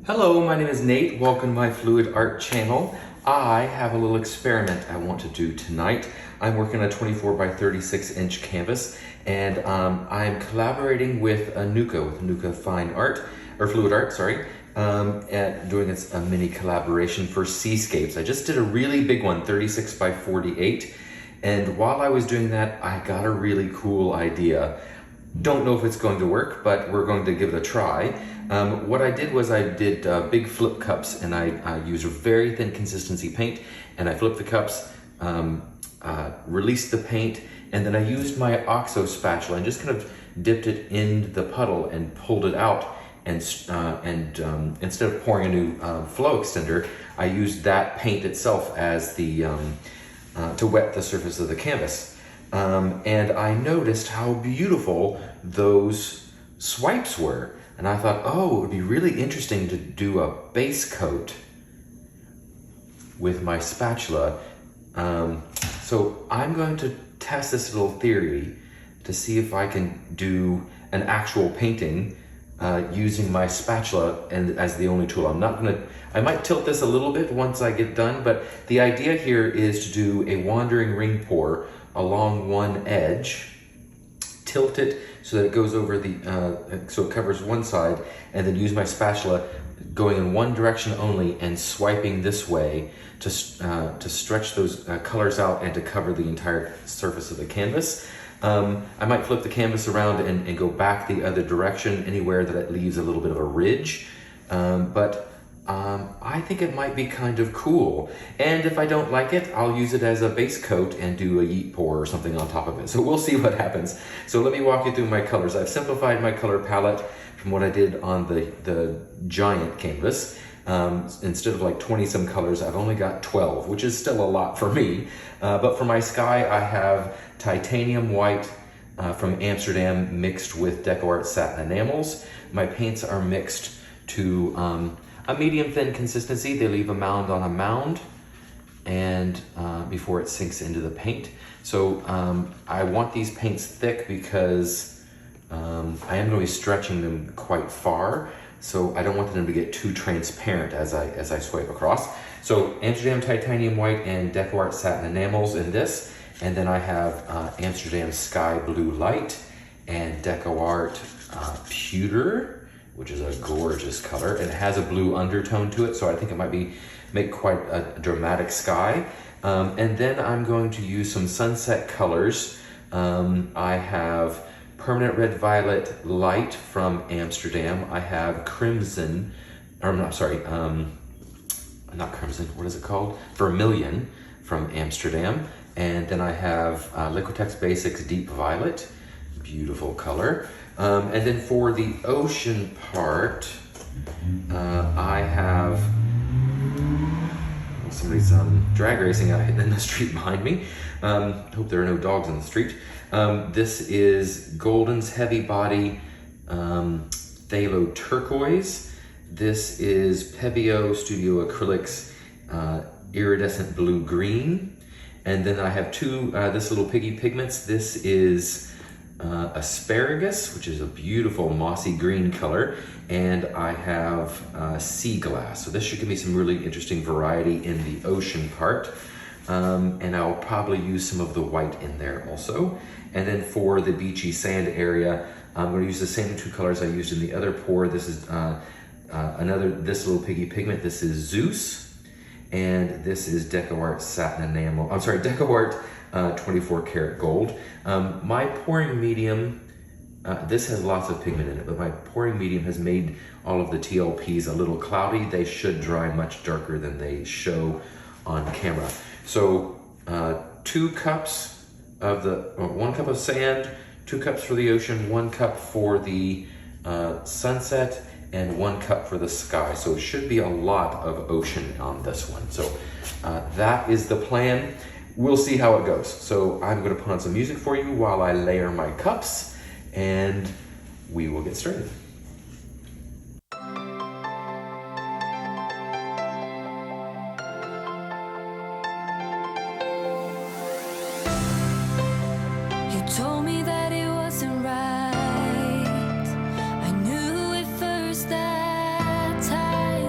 Hello, my name is Nate. Welcome to my Fluid Art channel. I have a little experiment I want to do tonight. I'm working on a 24 by 36 inch canvas, and I'm collaborating with Nuka Fine Art, or Fluid Art, sorry, at doing a mini collaboration for Seascapes. I just did a really big one, 36 by 48, and while I was doing that, I got a really cool idea. Don't know if it's going to work, but we're going to give it a try. What I did was I did big flip cups, and I used a very thin consistency paint, and I flipped the cups, released the paint, and then I used my OXO spatula and just kind of dipped it in the puddle and pulled it out, and instead of pouring a new flow extender, I used that paint itself as the to wet the surface of the canvas. And I noticed how beautiful those swipes were. And I thought, oh, it would be really interesting to do a base coat with my spatula. So I'm going to test this little theory to see if I can do an actual painting using my spatula and as the only tool. I might tilt this a little bit once I get done, but the idea here is to do a wandering ring pour along one edge, tilt it so that it goes over so it covers one side, and then use my spatula going in one direction only and swiping this way to stretch those colors out and to cover the entire surface of the canvas. I might flip the canvas around and go back the other direction anywhere that it leaves a little bit of a ridge, but I think it might be kind of cool. And if I don't like it, I'll use it as a base coat and do a yeet pour or something on top of it. So we'll see what happens. So let me walk you through my colors. I've simplified my color palette from what I did on the giant canvas. Instead of like 20 some colors, I've only got 12, which is still a lot for me. But for my sky, I have titanium white from Amsterdam mixed with DecoArt satin enamels. My paints are mixed to a medium thin consistency. They leave a mound on a mound and before it sinks into the paint. So I want these paints thick because I am going to be stretching them quite far. So I don't want them to get too transparent as I swipe across. So Amsterdam titanium white and DecoArt satin enamels in this. And then I have Amsterdam sky blue light and DecoArt pewter, which is a gorgeous color, and it has a blue undertone to it, so I think it might make quite a dramatic sky. And then I'm going to use some sunset colors. I have permanent red violet light from Amsterdam. I have crimson, or I'm not sorry, not crimson, what is it called? Vermilion from Amsterdam. And then I have Liquitex Basics Deep Violet, beautiful color. And then for the ocean part, I have somebody's drag racing out in the street behind me. Hope there are no dogs in the street. This is Golden's Heavy Body Phthalo Turquoise. This is Pebeo Studio Acrylics Iridescent Blue Green. And then I have this little piggy pigments. This is Asparagus, which is a beautiful mossy green color, and I have sea glass. So this should give me some really interesting variety in the ocean part, and I'll probably use some of the white in there also. And then for the beachy sand area, I'm going to use the same two colors I used in the other pour. This is this little piggy pigment. This is Zeus, and this is DecoArt satin enamel. I'm sorry, DecoArt 24 karat gold. My pouring medium, this has lots of pigment in it, but my pouring medium has made all of the TLPs a little cloudy. They should dry much darker than they show on camera. So 2 cups of the, 1 cup of sand, 2 cups for the ocean, 1 cup for the sunset, and 1 cup for the sky. So it should be a lot of ocean on this one. So that is the plan. We'll see how it goes. So I'm going to put on some music for you while I layer my cups, and we will get started. You told me that it wasn't right. I knew it first that time.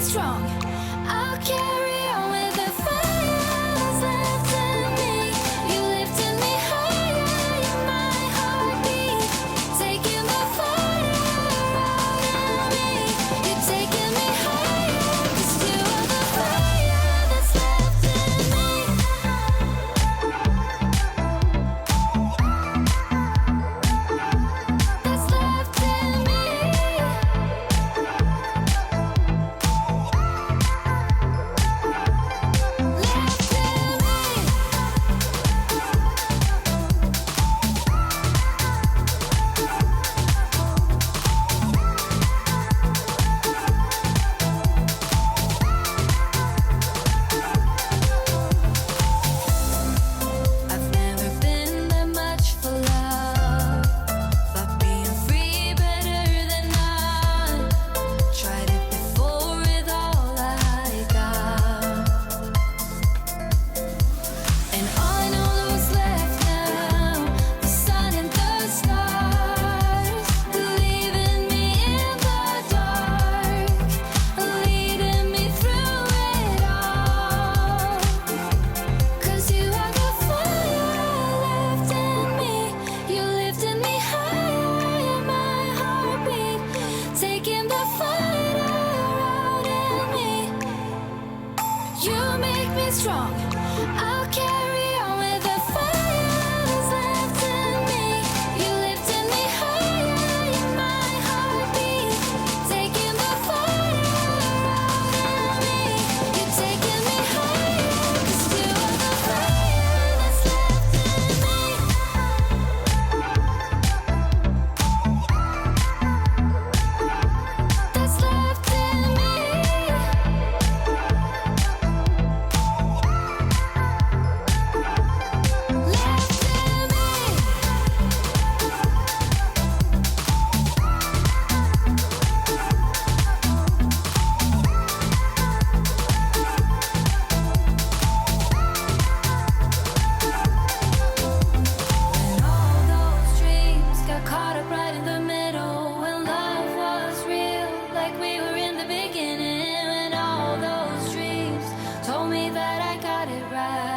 strong. I'll carry on with the fire that's left in me. You lifted me higher in my heartbeat, taking the fire out of me. You're taking me higher, 'cause you are the fire that's left in me. That's left in me. I've never been that much for love. Thought being free better than none. Tried it before with all I got, and all I know what's left now. The sun and the stars, leaving me in the dark, leading me through it all. 'Cause you are the fire left in me. You lifted me higher in my heartbeat, taking the fight out in me. You make me strong. I'll carry on with the fire that's left in me. You lifted me higher in my heartbeat, taking the fire out in me. You're taking me higher, 'cause you are the fire that's left in me. That's left in me. When all those dreams got caught up right in the middle, when love was real, like we were in the beginning, when all those dreams told me that I got it right.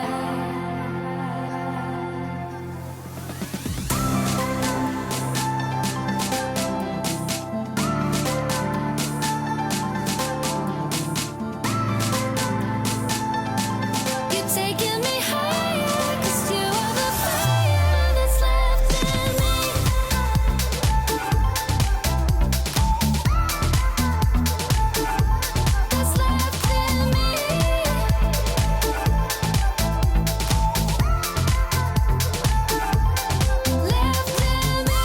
You're taking me higher, 'cause you are the fire that's left in me. That's left in me. Left in me.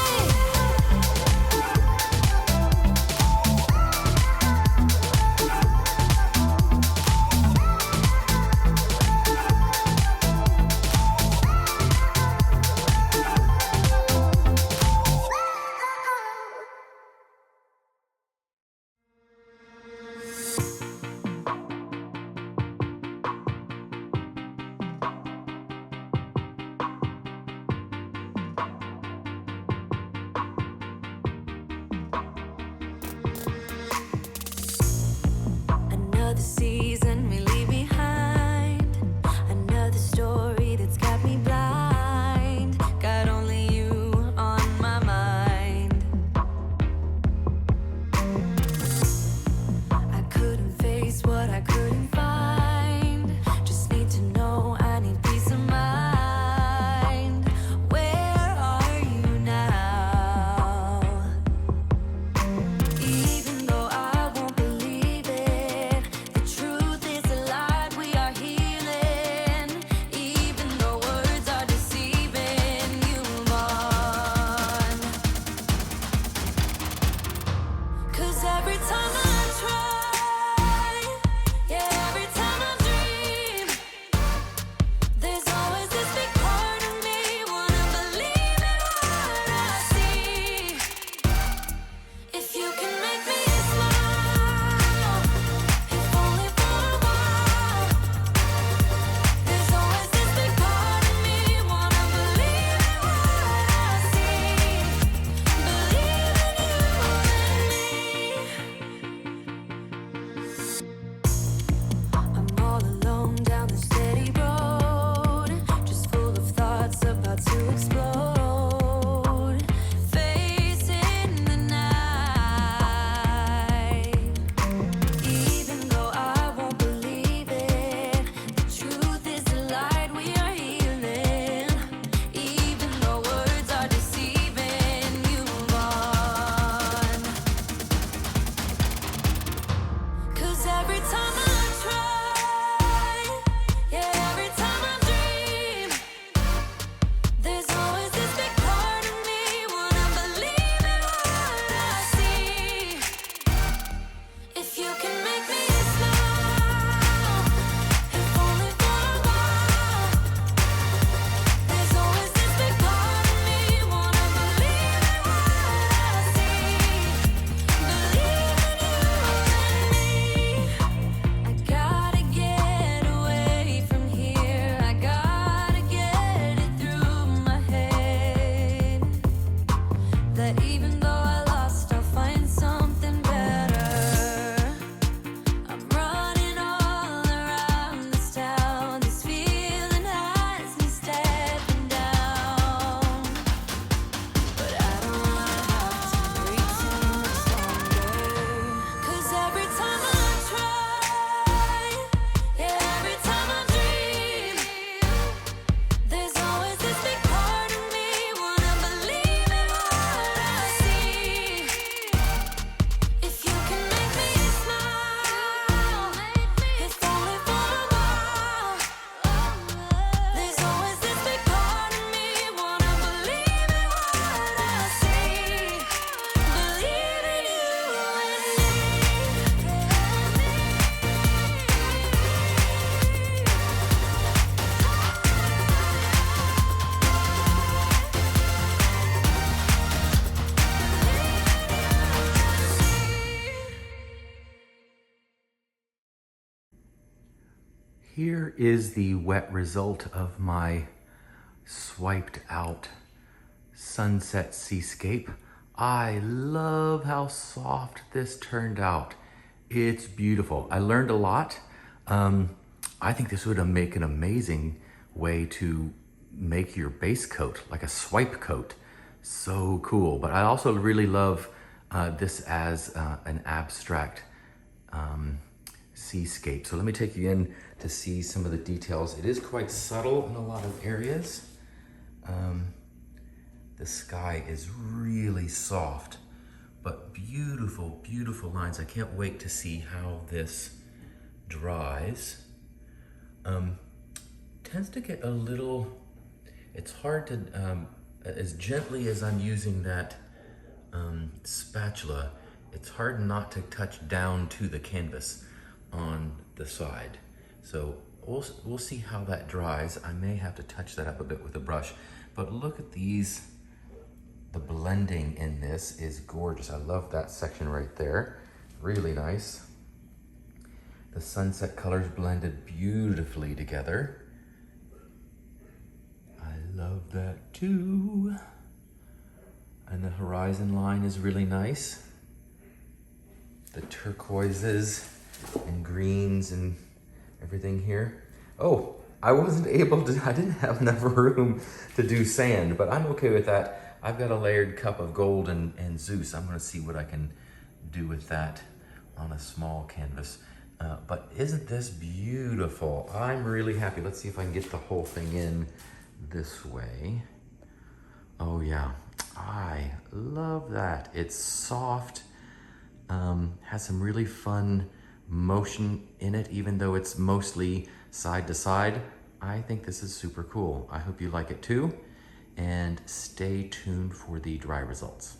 Another season we leave behind, another story that's got me blind. Got only you on my mind. I couldn't face what I couldn't find. Just need to know I need peace of mind. Where are you now? Even though I won't believe it, the truth Here is the wet result of my swiped out sunset seascape. I love how soft this turned out. It's beautiful. I learned a lot. I think this would make an amazing way to make your base coat, like a swipe coat. So cool. But I also really love this as an abstract seascape. So let me take you in to see some of the details. It is quite subtle in a lot of areas. The sky is really soft, but beautiful, beautiful lines. I can't wait to see how this dries. Tends to get a little, it's hard to, as gently as I'm using that spatula, it's hard not to touch down to the canvas on the side. So we'll see how that dries. I may have to touch that up a bit with a brush, but look at these. The blending in this is gorgeous. I love that section right there. Really nice. The sunset colors blended beautifully together. I love that too. And the horizon line is really nice. The turquoises and greens and everything here. Oh, I didn't have enough room to do sand, but I'm okay with that. I've got a layered cup of gold and Zeus. I'm gonna see what I can do with that on a small canvas. But isn't this beautiful? I'm really happy. Let's see if I can get the whole thing in this way. Oh yeah, I love that. It's soft, has some really fun motion in it, even though it's mostly side to side. I think this is super cool. I hope you like it too. And stay tuned for the dry results.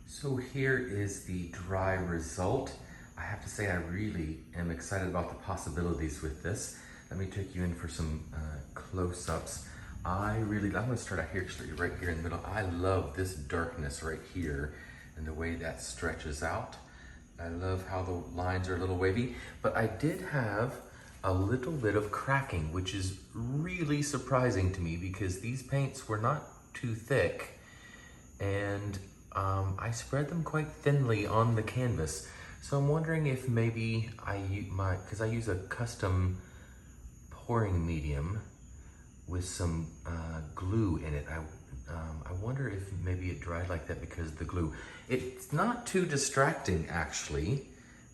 So here is the dry result. I have to say I really am excited about the possibilities with this. Let me take you in for some close-ups. I'm gonna start out here, actually right here in the middle. I love this darkness right here and the way that stretches out. I love how the lines are a little wavy, but I did have a little bit of cracking, which is really surprising to me because these paints were not too thick, and I spread them quite thinly on the canvas. So I'm wondering if maybe because I use a custom pouring medium with some glue in it. I wonder if maybe it dried like that because of the glue. It's not too distracting actually.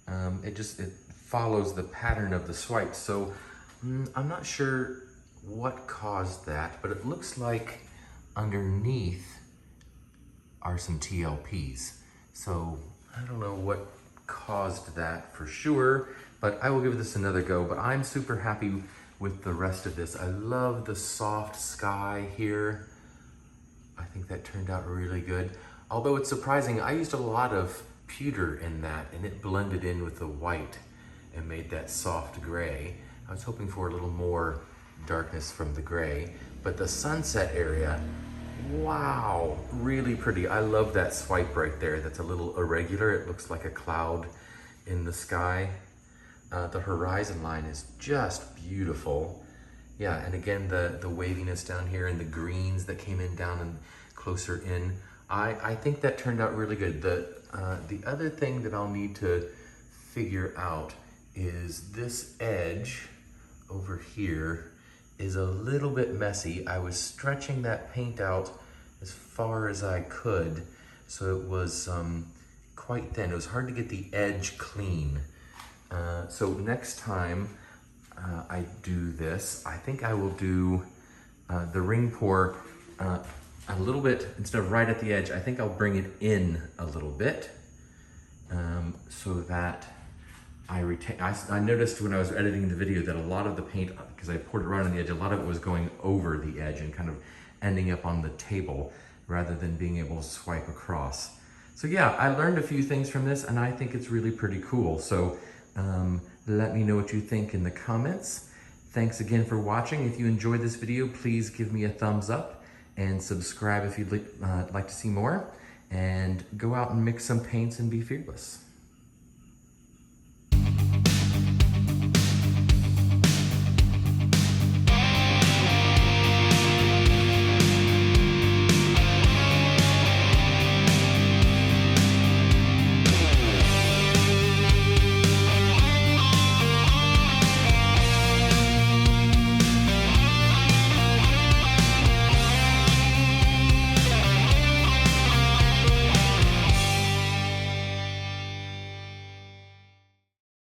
It follows the pattern of the swipe. So I'm not sure what caused that, but it looks like underneath are some TLPs. So I don't know what caused that for sure, but I will give this another go. But I'm super happy with the rest of this. I love the soft sky here. I think that turned out really good. Although it's surprising, I used a lot of pewter in that and it blended in with the white and made that soft gray. I was hoping for a little more darkness from the gray, but the sunset area, wow, really pretty. I love that swipe right there. That's a little irregular. It looks like a cloud in the sky. The horizon line is just beautiful. Yeah, and again, the waviness down here and the greens that came in down and closer in. I think that turned out really good. The other thing that I'll need to figure out is this edge over here is a little bit messy. I was stretching that paint out as far as I could, so it was quite thin. It was hard to get the edge clean. So next time I do this, I think I will do the ring pour a little bit, instead of right at the edge, I think I'll bring it in a little bit so that I noticed when I was editing the video that a lot of the paint, because I poured it right on the edge, a lot of it was going over the edge and kind of ending up on the table rather than being able to swipe across. So yeah, I learned a few things from this and I think it's really pretty cool. So let me know what you think in the comments. Thanks again for watching. If you enjoyed this video, please give me a thumbs up and subscribe if you'd like to see more. And go out and mix some paints and be fearless.